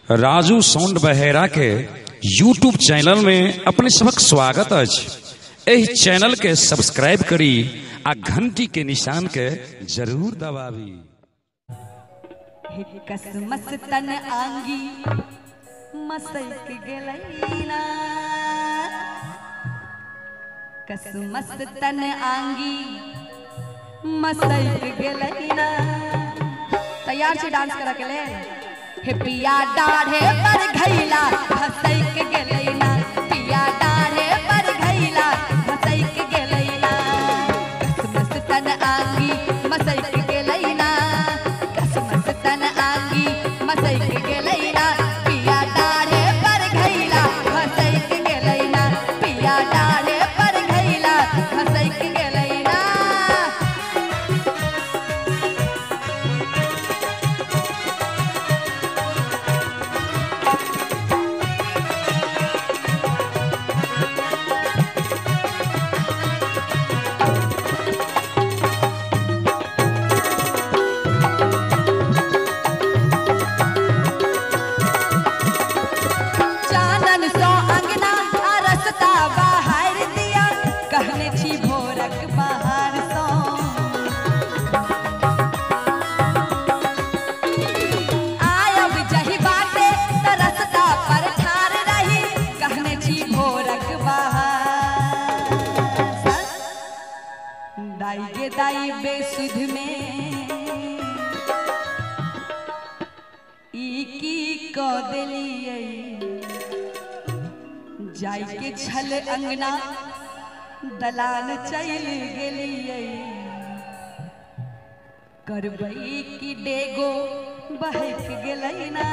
Raju sound बहेरा के YouTube channel में अपने सबक स्वागत अछि। एहि चैनल के सब्सक्राइब करी आ घंटी के निशान के जरूर दबावी। कसमस तन आंगी मसैक गेलैना, कसमस तन आंगी मसैक गेलैना। तैयार छे डांस करा के ले। हे पिया डाढ़े पर घैला मसैक गेलैना, पिया डाढ़े पर घैला मसैक गेलैना। कसमस तन आंगी मसैक गेलैना, कसमस तन आंगी मसैक गेलैना। पिया डाढ़े पर घैला मसैक गेलैना, पिया डाढ़े पर घैला मसैक गेलैना। कहने छी भोरक बाहर सो आयब जही बाटे तरसता पर ठार रही। कहने छी भोरक बाहर दाई गे दाई बेसुध में ई की क देलियै। जाई के छल अंगना दलाल चल गेलियै। करबै की डेगो बहक गेलैना,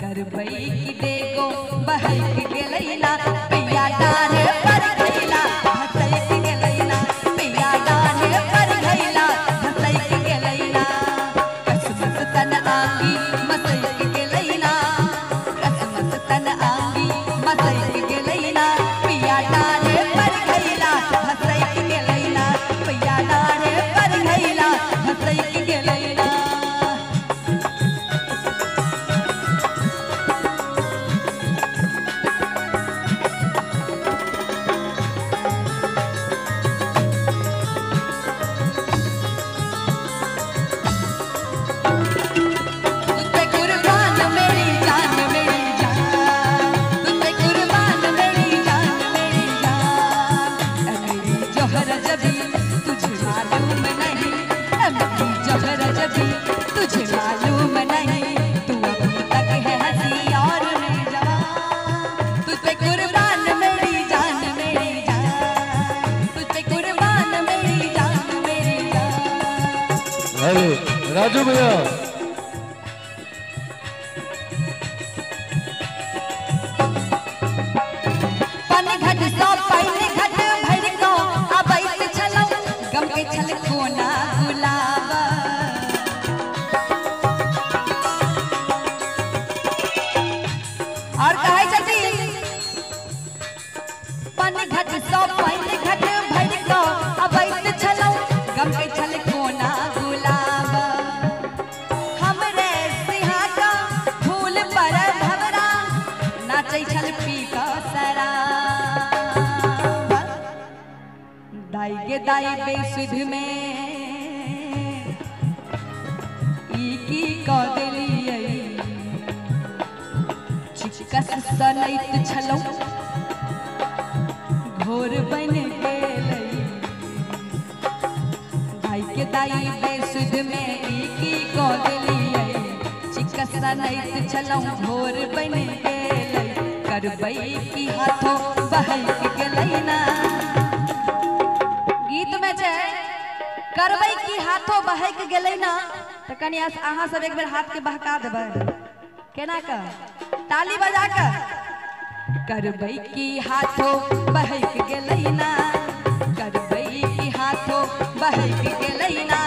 करबै की डेगो बहक गेलैना। पिया डाढ़े पर घैला मसैक गेलैना, पिया डाढ़े पर घैला मसैक गेलैना। कसमस तन आंगी मसैक गेलैना, कसमस तन आंगी मसैक गेलैना। पिया डाढ़े पर घैला मसैक गेलैना, पिया डाढ़े पर घैला मसैक गेलैना। तुझे कुर्बान मेरी जान मेरी जान, तुझे कुर्बान मेरी जान मेरी जान। मेरी जौहर जबी तुझे मालूम नहीं, मेरी जौहर जबी तुझे मालूम नहीं। तू अभी तक है हंसी और मैं जवान। तुझे कुर्बान मेरी जान मेरी जान, तुझे कुर्बान मेरी जान मेरी जान। हेलो राजू भैया, पानी घट सो पानी घट भर को अबैत छलौ, गम के छल कोना गुलाब। और कहे छथि पानी घट सो पानी घट भर को अबैत छलौ, गम के छल कोना गुलाब। हमरे सिंहा का फूल पर भवरा नाचै छल पी का शराब। दाई गे दाई बेसुध में ई की क देलियै। चिकस सनैत छलौ घोर बन गेलै। दाई गे दाई बेसुध में ई की क देलियै। चिकस सनैत छलौ घोर बन गेलै। करबै की हाथों बहक गेलैना। गीत में छै करबै की हाथों बहक गेलैना। तो कनी अहाँ सब एक बेर हाथ के बहका देबै। केना का ताली बजा कर। करबै की हाथों बहक गेलैना, करबै की हाथों बहक गेलैना।